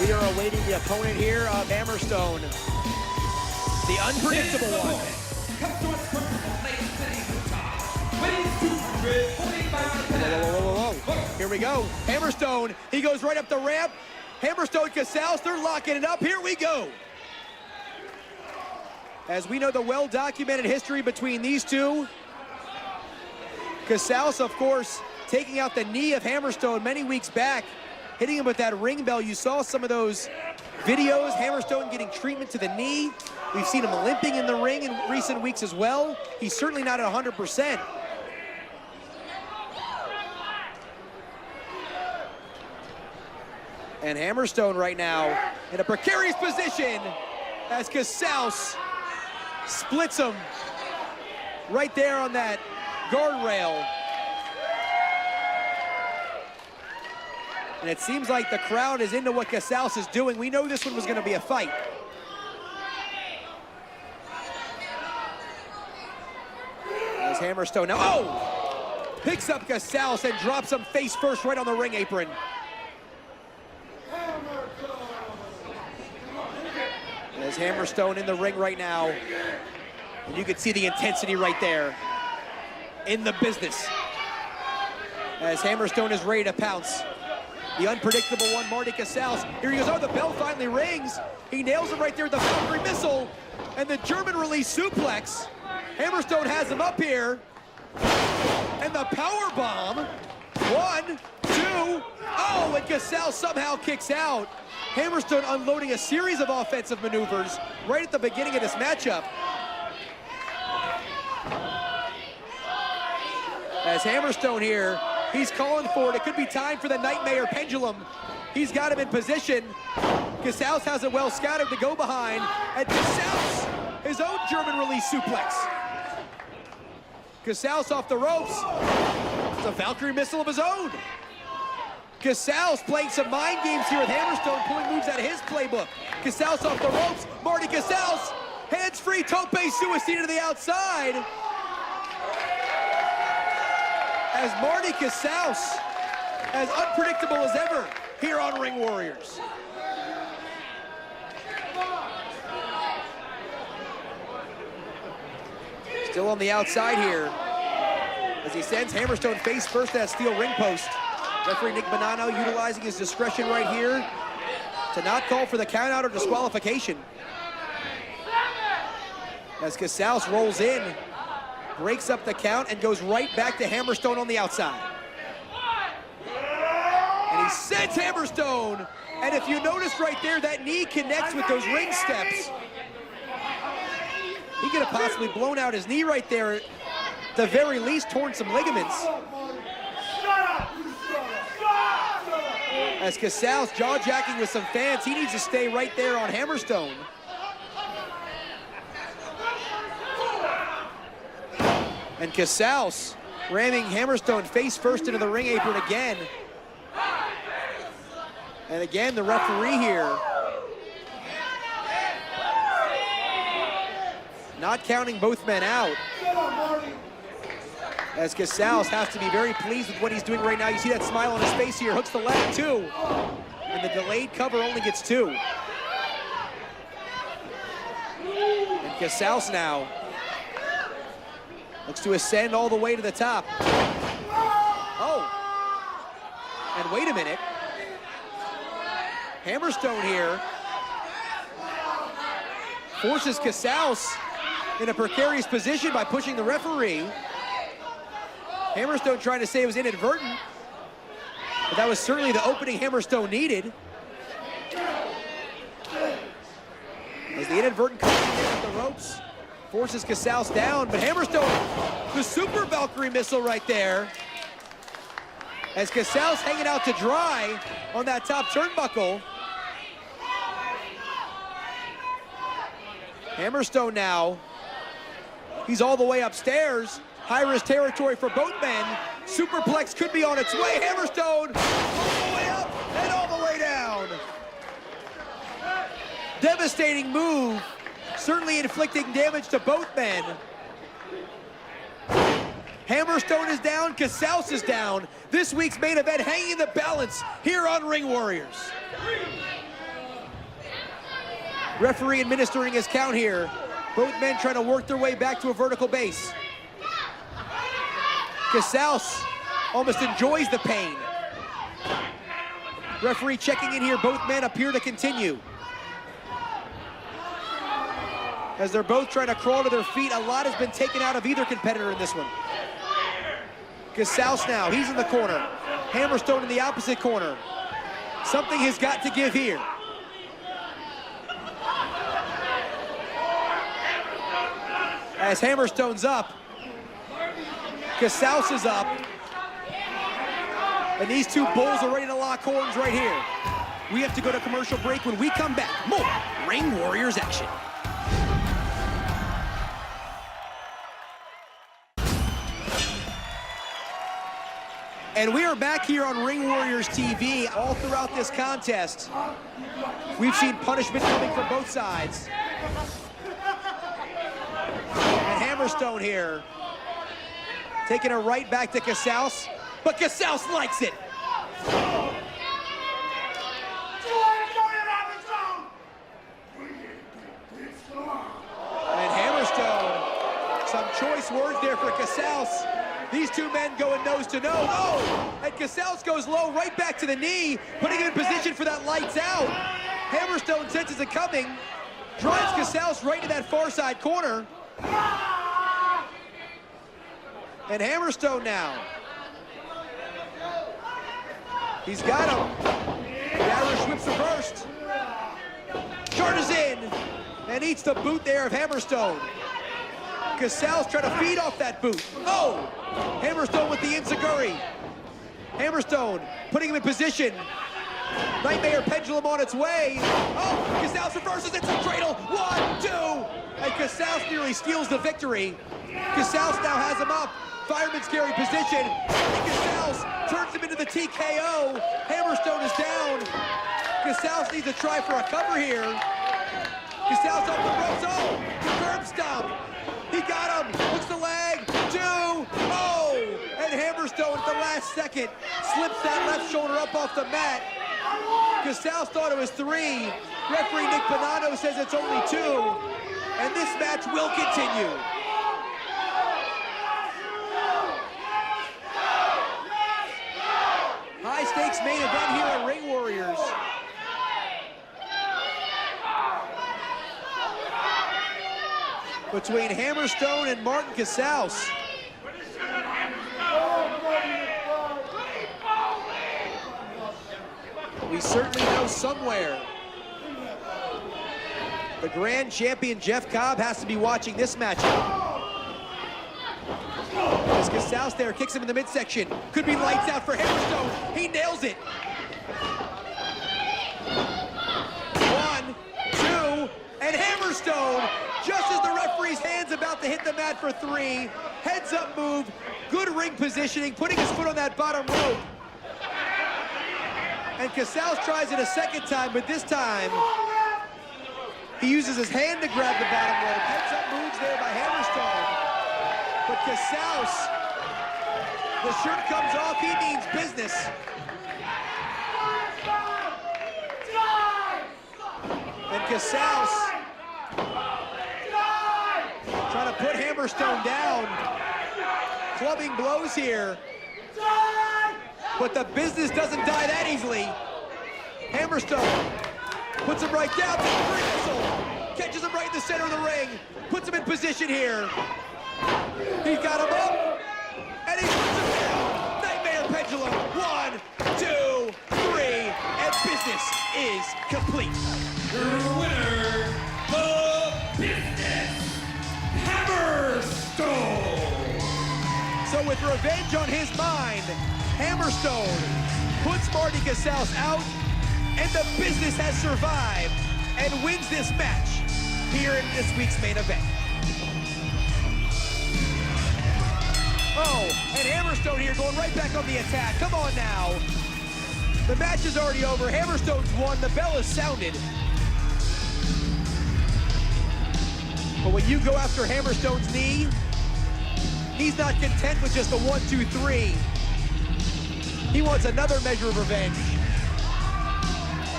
We are awaiting the opponent here of Hammerstone. The unpredictable one. Whoa. Here we go. Hammerstone, he goes right up the ramp. Hammerstone, Casaus, they're locking it up. Here we go. As we know the well-documented history between these two. Casaus, of course, taking out the knee of Hammerstone many weeks back, hitting him with that ring bell. You saw some of those videos, Hammerstone getting treatment to the knee. We've seen him limping in the ring in recent weeks as well. He's certainly not at 100%. And Hammerstone right now in a precarious position as Casaus splits him right there on that guardrail. And it seems like the crowd is into what Casaus is doing. We know this one was going to be a fight. As Hammerstone now, picks up Casaus and drops him face first right on the ring apron. As Hammerstone in the ring right now, and you can see the intensity right there in the business. As Hammerstone is ready to pounce. The unpredictable one, Marty Casaus. Here he goes, oh, the bell finally rings. He nails him right there with the Valkyrie missile and the German release suplex. Hammerstone has him up here. And the power bomb. 1, 2, oh, and Casaus somehow kicks out. Hammerstone unloading a series of offensive maneuvers right at the beginning of this matchup. As Hammerstone here, he's calling for it. It could be time for the Nightmare Pendulum. He's got him in position. Casaus has it well scattered to go behind. And Casaus, his own German release suplex. Casaus off the ropes. It's a Valkyrie missile of his own. Casaus playing some mind games here with Hammerstone, pulling moves out of his playbook. Casaus off the ropes. Marty Casaus, hands free, tope suicide to the outside. As Marty Casaus, as unpredictable as ever here on Ring Warriors. Still on the outside here as he sends Hammerstone face first to that steel ring post. Referee Nick Bonanno utilizing his discretion right here to not call for the countout or disqualification. As Casaus rolls in, breaks up the count and goes right back to Hammerstone on the outside. And he sends Hammerstone. And if you notice right there, that knee connects with those ring steps. He could have possibly blown out his knee right there. At the very least, torn some ligaments. As Casaus jaw-jacking with some fans, he needs to stay right there on Hammerstone. And Casaus ramming Hammerstone face first into the ring apron again. And again, the referee here not counting both men out. As Casaus has to be very pleased with what he's doing right now. You see that smile on his face here, hooks the leg too. And the delayed cover only gets 2. And Casaus now looks to ascend all the way to the top. Oh, and wait a minute. Hammerstone here forces Casaus in a precarious position by pushing the referee. Hammerstone trying to say it was inadvertent, but that was certainly the opening Hammerstone needed. As the inadvertent coming in with the ropes forces Casaus down, but Hammerstone, the super Valkyrie missile right there. As Casaus hanging out to dry on that top turnbuckle. Hammerstone now, he's all the way upstairs. High-risk territory for both men. Superplex could be on its way. Hammerstone all the way up and all the way down. Devastating move, certainly inflicting damage to both men. Hammerstone is down, Casaus is down. This week's main event hanging in the balance here on Ring Warriors. Referee administering his count here. Both men trying to work their way back to a vertical base. Casaus almost enjoys the pain. Referee checking in here. Both men appear to continue. As they're both trying to crawl to their feet, a lot has been taken out of either competitor in this one. Casaus now, he's in the corner. Hammerstone in the opposite corner. Something has got to give here. As Hammerstone's up, Casaus is up, and these two bulls are ready to lock horns right here. We have to go to commercial break. When we come back, more Ring Warriors action. And we are back here on Ring Warriors TV. All throughout this contest, we've seen punishment coming from both sides. And Hammerstone here, taking it right back to Casaus, but Casaus likes it. And Hammerstone, some choice words there for Casaus. These two men going nose to nose. Oh! And Casaus goes low, right back to the knee, putting him in position for that lights out. Hammerstone senses it coming, drives Casaus right to that far side corner. And Hammerstone now. He's got him. The Irish whips reversed. Charges in and eats the boot there of Hammerstone. Casaus trying to feed off that boot. Oh! Hammerstone with the enziguri. Hammerstone putting him in position. Nightmare pendulum on its way. Oh! Casaus reverses it to cradle. 1, 2. And Casaus nearly steals the victory. Casaus now has him up. Fireman's carry position. And Casaus turns him into the TKO. Hammerstone is down. Casaus needs to try for a cover here. Casaus off the ropes. Oh! Curb stomp. He got him. Hooks the leg. 2. Oh! And Hammerstone at the last second slips that left shoulder up off the mat. Casaus thought it was 3. Referee Nick Bonanno says it's only 2. And this match will continue. High stakes main event here at Ring Warriors. Between Hammerstone and Martin Casaus. We certainly know somewhere the grand champion Jeff Cobb has to be watching this matchup. As Casaus there kicks him in the midsection. Could be lights out for Hammerstone. He nails it. 1, 2, and Hammerstone, just as the referee's hand's about to hit the mat for 3, heads up move, good ring positioning, putting his foot on that bottom rope. And Casaus tries it a second time, but this time he uses his hand to grab the bottom rope. Heads up moves there by Hammerstone. But Casaus, the shirt comes off, he means business. And Casaus trying to put Hammerstone down. Clubbing blows here. But the business doesn't die that easily. Hammerstone puts him right down. Catches him right in the center of the ring. Puts him in position here. He's got him up. And he puts him down. Nightmare pendulum. 1, 2, 3. And business is complete. Your winner, the Business, Hammerstone. So with revenge on his mind, Hammerstone puts Marty Casaus out, and the business has survived and wins this match here in this week's main event. Oh, and Hammerstone here going right back on the attack. Come on now. The match is already over. Hammerstone's won. The bell is sounded. But when you go after Hammerstone's knee, he's not content with just a 1, 2, 3. He wants another measure of revenge.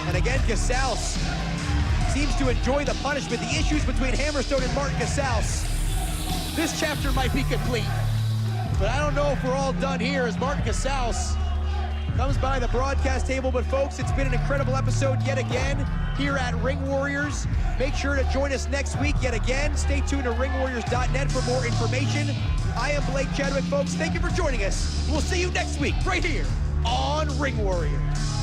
And again, Casaus seems to enjoy the punishment. The issues between Hammerstone and Marty Casaus. This chapter might be complete, but I don't know if we're all done here as Marty Casaus comes by the broadcast table. But folks, it's been an incredible episode yet again here at Ring Warriors. Make sure to join us next week yet again. Stay tuned to ringwarriors.net for more information. I am Blake Chadwick, folks. Thank you for joining us. We'll see you next week right here on Ring Warriors.